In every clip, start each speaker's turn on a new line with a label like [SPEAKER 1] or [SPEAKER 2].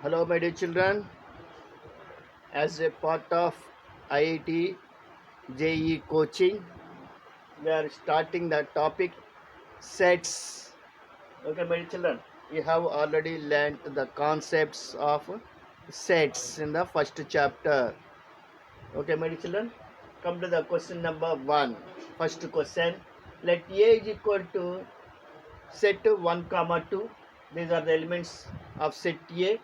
[SPEAKER 1] Hello, my dear children. As a part of IIT JEE coaching, we are starting the topic sets. Okay, my dear children, we have already learned the concepts of sets in the first chapter. Okay, my dear children, come to the question number 1. First question: let A is equal to set 1 comma 2. These are the elements of set A.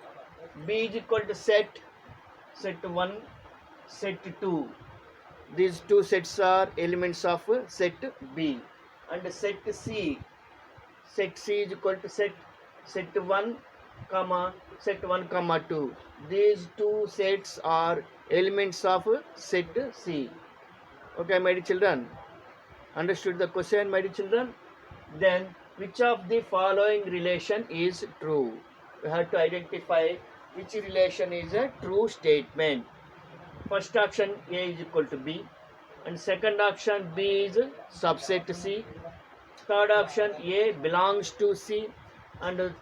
[SPEAKER 1] B is equal to set 1, set 2. These two sets are elements of set B. And set C is equal to set 1 comma set 1 comma 2. These two sets are elements of set C. Okay, my dear children, understood the question, my dear children? Then which of the following relation is true? We have to identify which relation is a true statement. First option A is equal to B, and second option B is subset C. Third option A belongs to C, and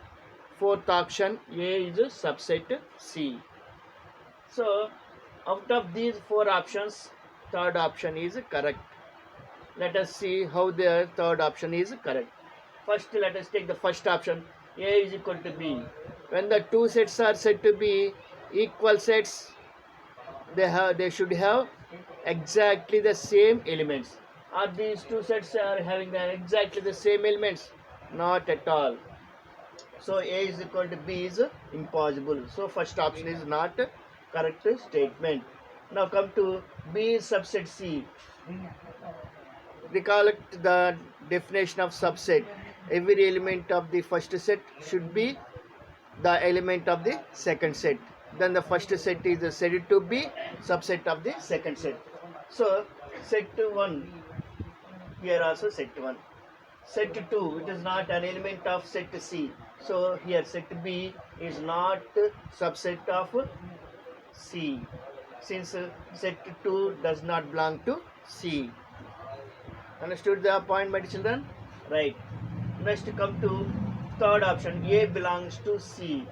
[SPEAKER 1] fourth option A is subset C. So out of these four options, third option is correct. Let us see how the third option is correct. First, let us take the first option. A is equal to B. When the two sets are said to be equal sets, they should have exactly the same elements. Are these two sets are having exactly the same elements? Not at all. So A is equal to B is impossible. So first option is not correct statement. Now come to B is subset C. Recollect the definition of subset. Every element of the first set should be the element of the second set. Then the first set is said to be subset of the second set. So set 1, here also set 1. Set 2, it is not an element of set C. So here set B is not subset of C, since set 2 does not belong to C. Understood the point, my children? Right. Next come to third option. A belongs to C.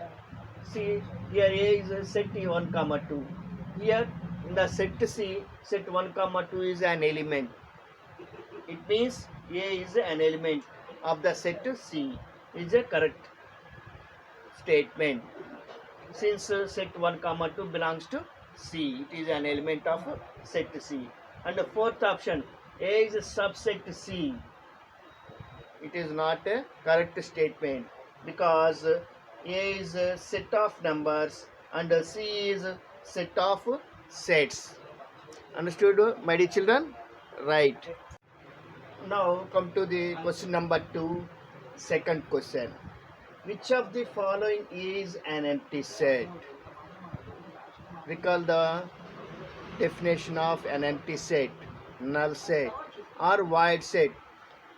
[SPEAKER 1] See, here A is set 1 comma 2. Here in the set C, set 1 comma 2 is an element. It means A is an element of the set C. Is a correct statement. Since set 1 comma 2 belongs to C, it is an element of set C. And the fourth option, A is a subset C. It is not a correct statement, because A is a set of numbers and C is a set of sets. Understood, my dear children? Right. Now come to the question number 2, second question. Which of the following is an empty set? Recall the definition of an empty set: null set or void set.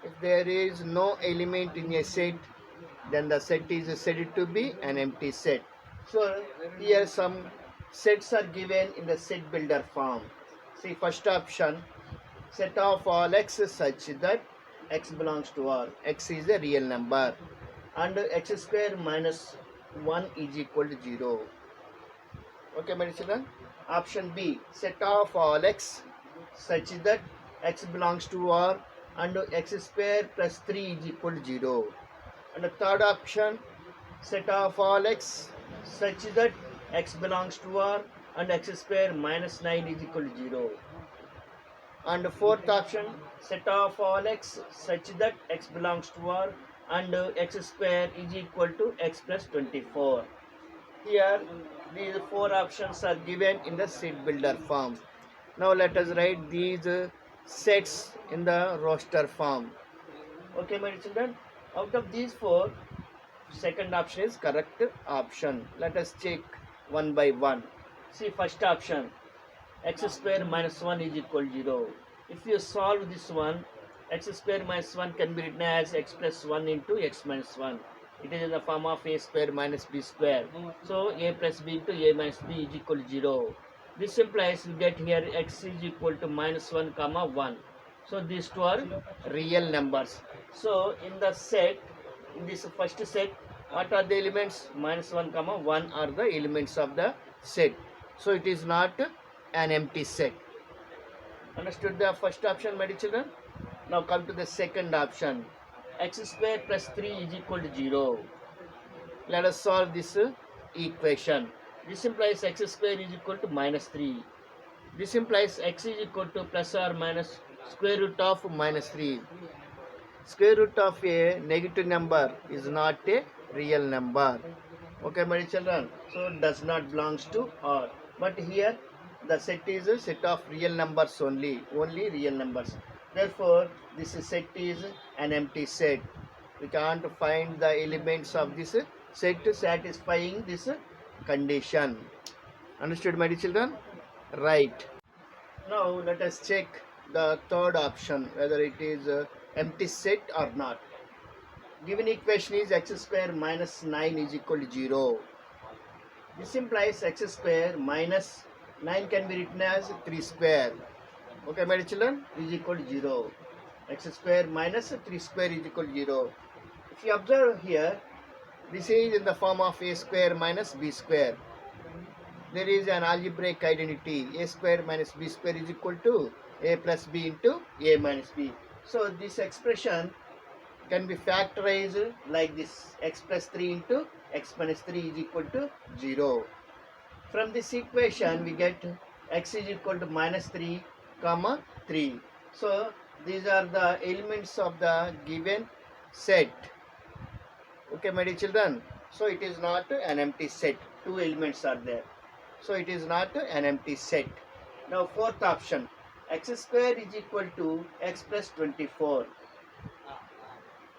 [SPEAKER 1] If there is no element in a set, then the set is said to be an empty set. So here some sets are given in the set builder form. See, first option, set of all x such that x belongs to R. X is a real number and x square minus 1 is equal to 0. Okay, my children? Option B, set of all x such that x belongs to R and x square plus 3 is equal to 0. And the third option, set of all x such that x belongs to R and x square minus 9 is equal to 0. And the fourth option, set of all x such that x belongs to R and x square is equal to x plus 24. Here these four options are given in the set builder form. Now let us write these sets in the roster form. Okay, my children, out of these four, second option is correct option. Let us check one by one. See, first option, x square minus 1 is equal to 0. If you solve this one, x square minus 1 can be written as x plus 1 into x minus 1. It is in the form of a square minus b square. So a plus b into a minus b is equal to 0. This implies we get here x is equal to minus 1 comma 1. So these two are real numbers. So in the set, in this first set, What are the elements? Minus 1 comma 1 are the elements of the set. So it is not an empty set. Understood the first option, my dear children? Now come to the second option. X square plus 3 is equal to 0. Let us solve this equation. This implies x square is equal to minus 3. This implies x is equal to plus or minus square root of minus 3. Square root of a negative number is not a real number. Okay, my dear children. So it does not belongs to R. But here the set is a set of real numbers only real numbers. Therefore, this set is an empty set. We can't find the elements of this set satisfying this condition. Understood, my dear children? Right. Now let us check the third option, whether it is empty set or not. Given equation is x square minus 9 is equal to 0. This implies x square minus 9 can be written as 3 square. Okay, my dear children, is equal to 0. X square minus 3 square is equal to 0. If you observe here, this is in the form of a square minus b square. There is an algebraic identity. A square minus b square is equal to a plus b into a minus b. So this expression can be factorized like this: x plus 3 into x minus 3 is equal to 0. From this equation we get x is equal to minus 3 comma 3. So these are the elements of the given set. Okay, my dear children. So it is not an empty set. Two elements are there. So it is not an empty set. Now fourth option, x square is equal to x plus 24.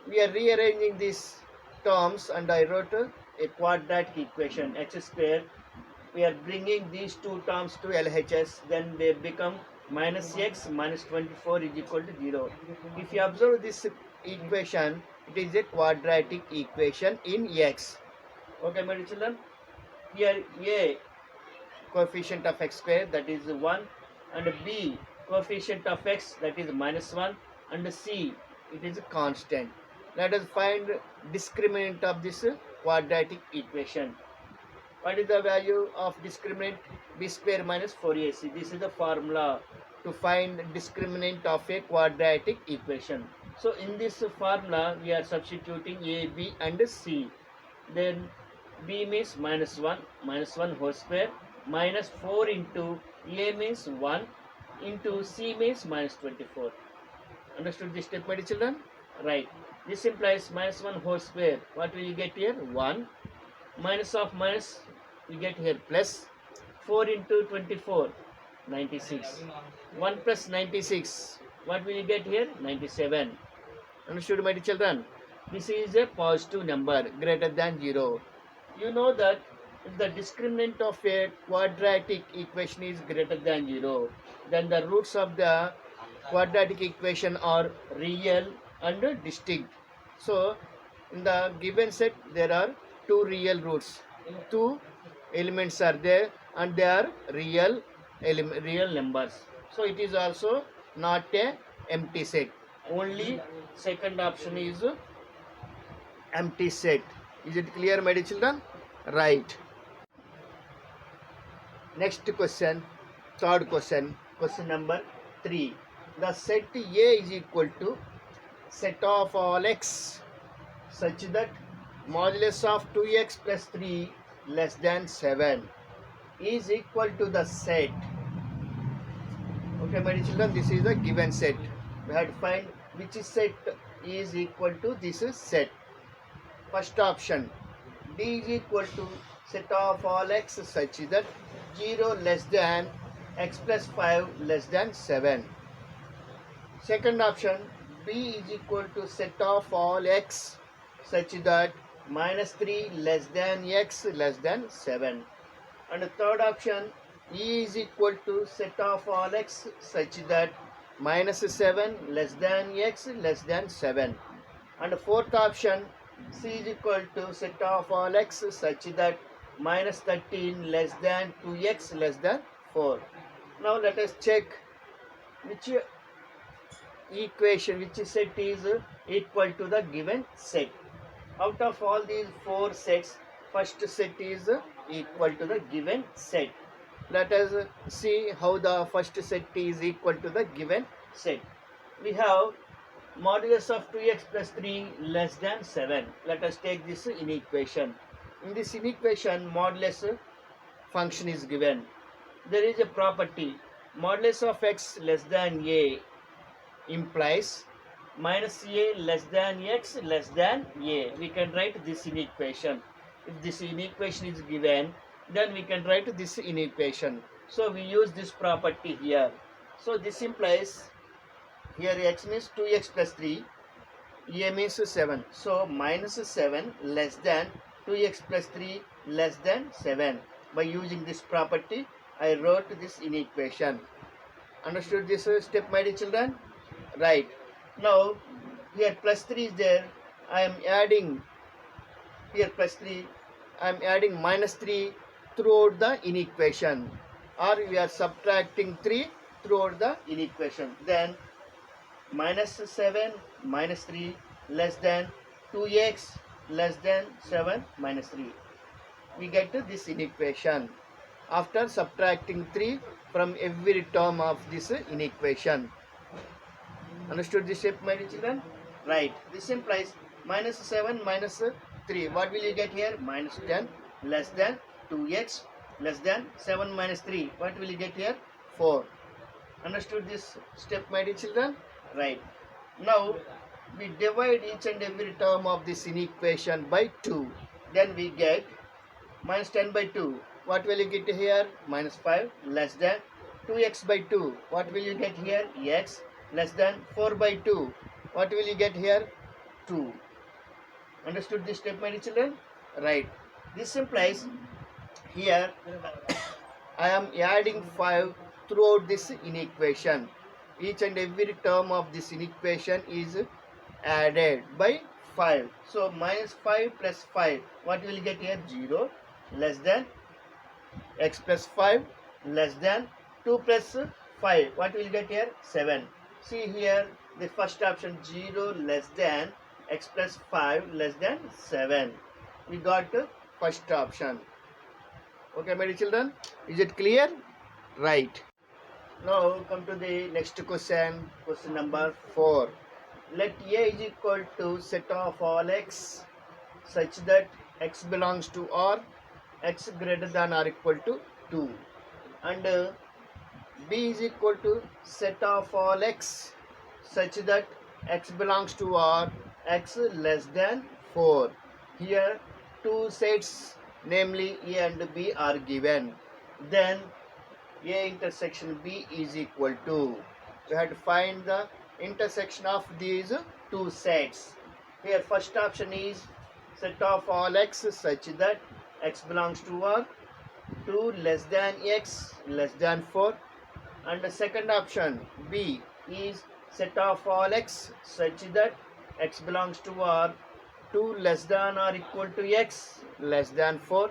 [SPEAKER 1] We are rearranging these terms and I wrote a quadratic equation. X square, we are bringing these two terms to LHS, then they become minus x minus 24 is equal to 0. If you observe this equation, it is a quadratic equation in x. Okay, my dear children. Here a coefficient of x square, that is 1, and b coefficient of x, that is minus 1, and c, it is a constant. Let us find discriminant of this quadratic equation. What is the value of discriminant? B square minus 4ac. This is the formula to find discriminant of a quadratic equation. So in this formula we are substituting a, b and c. Then b means minus 1 whole square, minus 4 into a means 1 into c means minus 24. Understood this step, my dear children? Right. This implies minus 1 whole square. What will you get here? 1. Minus of minus, we get here plus. 4 into 24, 96. 1 plus 96. What will you get here? 97. Understood, my dear children? This is a positive number greater than 0. You know that if the discriminant of a quadratic equation is greater than 0, then the roots of the quadratic equation are real and distinct. So in the given set there are two real roots, two elements are there, and they are real numbers. So it is also not a empty set. Only second option is empty set. Is it clear, my dear children? Right. Next question, third question, question number 3. The set A is equal to set of all x such that modulus of 2x plus 3 less than 7 is equal to the set. Okay, my dear children, this is a given set. We have to find which set is equal to this set. First option, D is equal to set of all x such that 0 less than x plus 5 less than 7. Second option, B is equal to set of all x such that minus 3 less than x less than 7. And the third option, E is equal to set of all x such that minus 7 less than x less than 7. And the fourth option, C is equal to set of all x such that minus 13 less than 2x less than 4. Now let us check which equation, which set is equal to the given set. Out of all these four sets, first set is equal to the given set. Let us see how the first set is equal to the given set. We have modulus of 2x plus 3 less than 7. Let us take this in equation. In this inequation, modulus function is given. There is a property, modulus of x less than a implies minus a less than x less than a. We can write this in equation. If this inequation is given, then we can write this in equation. So we use this property here. So this implies here x means 2x plus 3, a means 7. So minus 7 less than 2x plus 3 less than 7. By using this property, I wrote this in equation. Understood this step, my dear children? Right. Now, here plus 3 is there. I am adding here plus 3. I am adding minus 3 throughout the inequation. Or we are subtracting 3 throughout the inequation. Then minus 7 minus 3 less than 2x less than 7 minus 3. We get to this inequation after subtracting 3 from every term of this inequation. Understood this step, my dear children? Right. This implies minus 7 minus 3. What will you get here? Minus 10 less than 2x less than 7 minus 3. What will you get here? 4. Understood this step, my dear children? Right. Now, we divide each and every term of this inequation by 2. Then we get minus 10 by 2. What will you get here? Minus 5 less than 2x by 2. What will you get here? X less than 4 by 2. What will you get here? 2. Understood this step, my dear children? Right. This implies here I am adding 5 throughout this inequation. Each and every term of this inequation is added by 5. So minus 5 plus 5. What will you get here? 0 less than x plus 5 less than 2 plus 5. What will you get here? 7. See here the first option, 0 less than x plus 5 less than 7. We got first option. Okay, my dear children, is it clear? Right. Now come to the next question, question number 4. Let A is equal to set of all x such that x belongs to R, x greater than or equal to 2, and B is equal to set of all x such that x belongs to R, x less than 4. Here two sets, namely A and B, are given. Then A intersection B is equal to, we have to find the intersection of these two sets. Here first option is set of all x such that x belongs to R, 2 less than x less than 4, and the second option B is set of all x such that x belongs to R, 2 less than or equal to x less than 4,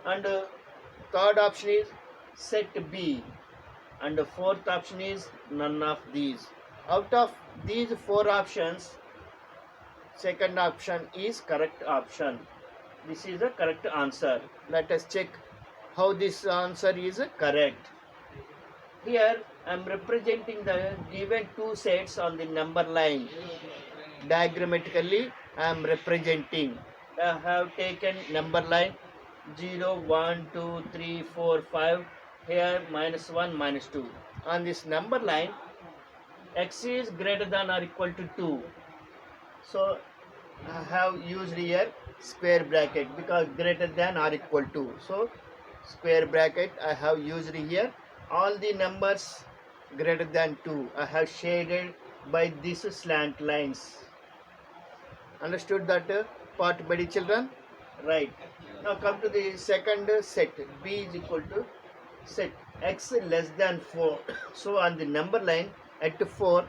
[SPEAKER 1] and third option is set B, and the fourth option is none of these. Out of these four options, second option is correct option. This is the correct answer. Let us check how this answer is correct. Here I am representing the given two sets on the number line. Diagrammatically I am representing. I have taken number line 0, 1, 2, 3, 4, 5. Here minus 1, minus 2. On this number line, x is greater than or equal to 2. So I have used here square bracket because greater than or equal to. So square bracket I have used here. All the numbers greater than 2 I have shaded by these slant lines. Understood that part, my dear children? Right. Now come to the second set. B is equal to set x less than 4. So on the number line at 4,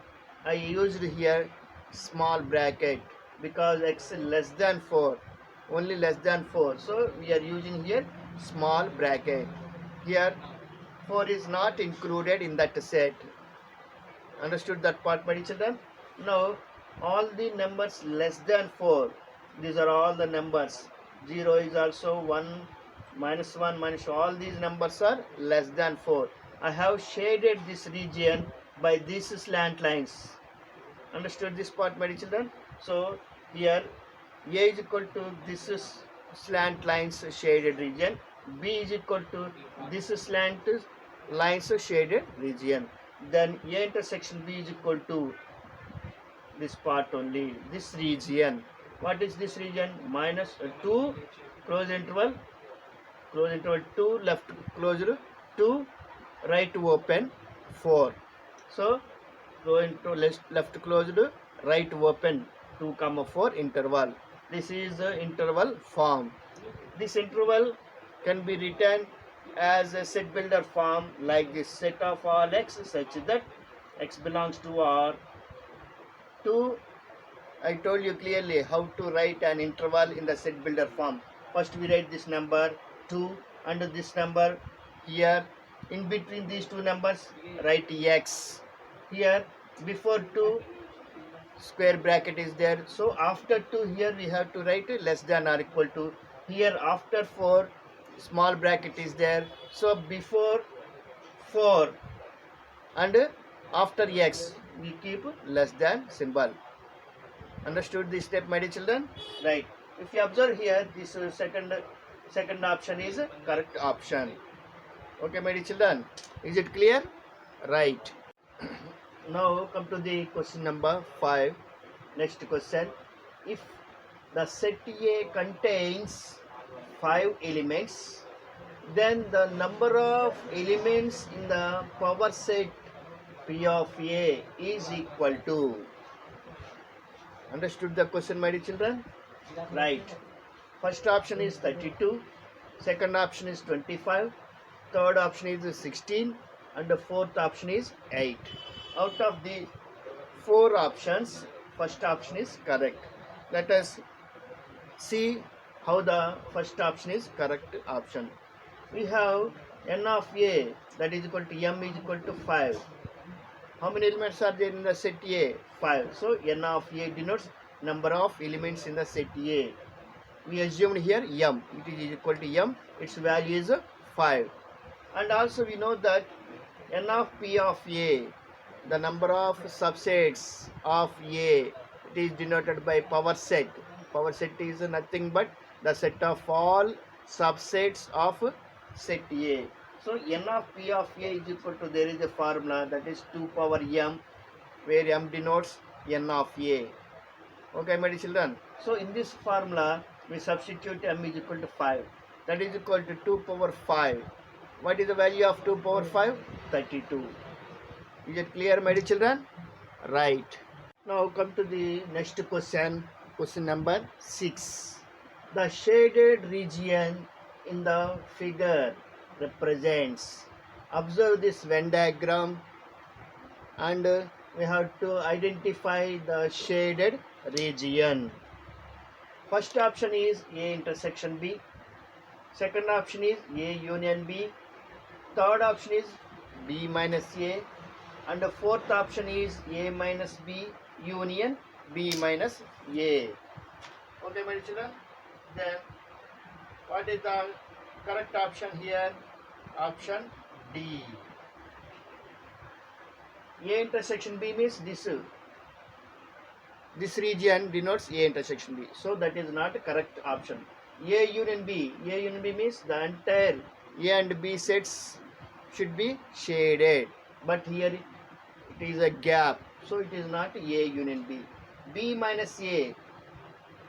[SPEAKER 1] I used here small bracket because x less than 4, only less than 4. So we are using here small bracket. Here 4 is not included in that set. Understood that part, my dear children? Now all the numbers less than 4, These are all the numbers. 0 is also 1, -1, minus all these numbers are less than 4. I have shaded this region by these slant lines. Understood this part, my children? So here A is equal to this is slant lines shaded region, B is equal to this slant lines shaded region. Then A intersection B is equal to this part only, this region. What is this region? Minus 2, close interval 2, left closed 2, right open 4. So go into left closed, right open 2, 4 interval. This is the interval form. This interval can be written as a set builder form like this: set of all x such that x belongs to R. 2, I told you clearly how to write an interval in the set builder form. First we write this number 2 and this number here. In between these two numbers write x. Here before 2 square bracket is there. So after 2 here we have to write less than or equal to. Here after 4 small bracket is there. So before 4 and after x we keep less than symbol. Understood this step, my dear children? Right. If you observe here, this second option is correct option. Okay, my dear children? Is it clear? Right. Now come to the question number 5. Next question. If the set A contains 5 elements, then the number of elements in the power set P of A is equal to. Understood the question, my dear children? Right. First option is 32, second option is 25, third option is 16, and the fourth option is 8. Out of the 4 options, first option is correct. Let us see how the first option is correct option. We have n of A, that is equal to m is equal to 5. How many elements are there in the set A? 5. So n of A denotes number of elements in the set A. We assumed here m. It is equal to m. Its value is 5. And also we know that n of P of A, the number of subsets of A, it is denoted by power set. Power set is nothing but the set of all subsets of set A. So n of P of A is equal to, there is a formula, that is 2 power m, where m denotes n of A. Okay, my dear children. So in this formula we substitute m is equal to 5. That is equal to 2 power 5. What is the value of 2 power 5? 32. Is it clear, my dear children? Right. Now come to the next question. Question number 6. The shaded region in the figure represents. Observe this Venn diagram and we have to identify the shaded region. First option is A intersection B. Second option is A union B. Third option is B minus A. And the fourth option is A minus B union B minus A. Okay, my children. Then what is the correct option here? Option D. A intersection B means this region denotes A intersection B. So that is not a correct option. A union B. A union B means the entire A and B sets should be shaded. But here it is a gap. So it is not A union B. B minus A.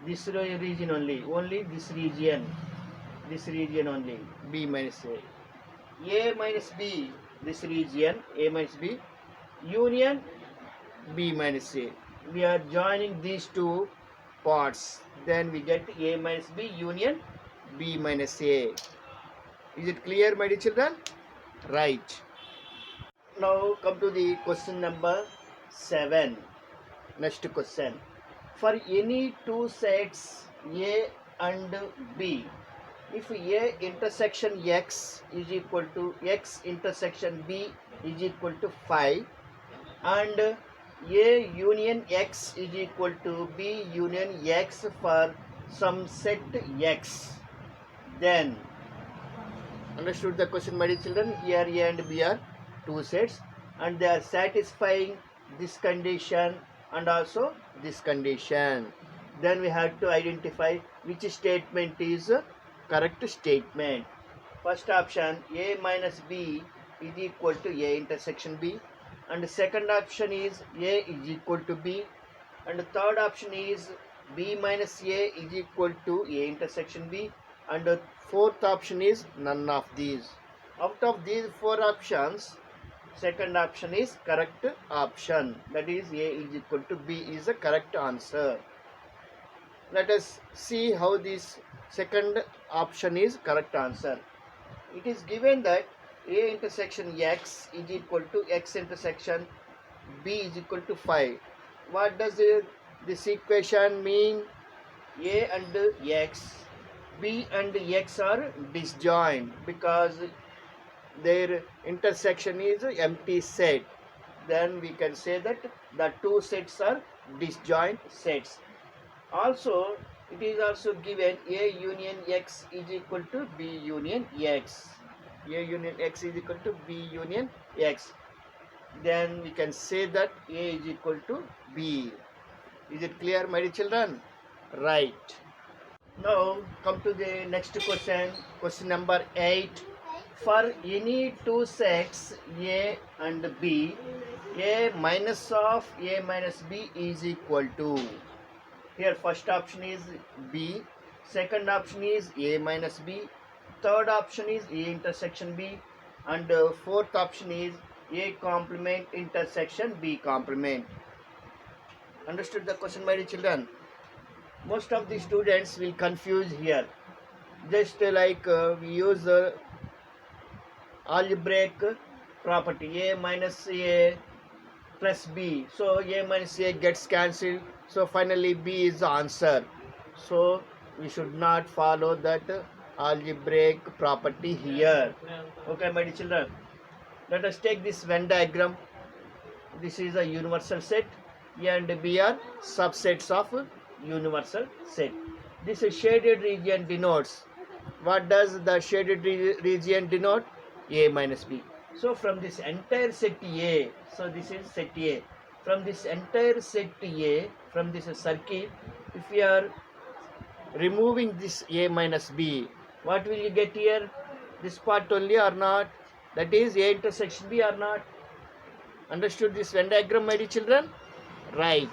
[SPEAKER 1] This region only. Only this region. This region only. B minus A. A minus B. This region. A minus B. Union B minus A. We are joining these two parts. Then we get A minus B union B minus A. Is it clear, my dear children? Right. Now come to the question number 7. Next question. For any two sets A and B, if A intersection X is equal to X intersection B is equal to 5 and A union X is equal to B union X for some set X, then understood the question, my dear children? Here A and B are two sets and they are satisfying this condition and also this condition. Then we have to identify which statement is a correct statement. First option, A minus B is equal to A intersection B, and the second option is A is equal to B, and the third option is B minus A is equal to A intersection B, and the fourth option is none of these. Out of these four options, second option is correct option, that is A is equal to B is the correct answer. Let us see how this second option is correct answer. It is given that A intersection X is equal to X intersection B is equal to 5. What does this equation mean? A and X, B and X are disjoint because their intersection is empty set. Then we can say that the two sets are disjoint sets. Also, it is also given A union X is equal to B union X. A union X is equal to B union X. Then we can say that A is equal to B. Is it clear, my dear children? Right. Now come to the next question. Question number 8. For any two sets A and B, A minus of A minus B is equal to. Here first option is B, second option is A minus B, third option is A intersection B, and fourth option is A complement intersection B complement. Understood the question, my dear children? Most of the students will confuse here. Just like we use algebraic property, A minus A plus B. So A minus A gets cancelled. So finally B is the answer. So we should not follow that algebraic property here. Okay, my dear children. Let us take this Venn diagram. This is a universal set. A and B are subsets of universal set. This shaded region denotes. What does the shaded region denote? A minus B. So from this entire set A, so this is set A. From this entire set A, from this circuit, if we are removing this A minus B, what will you get here? This part only or not? That is A intersection B or not? Understood this Venn diagram, my dear children? Right.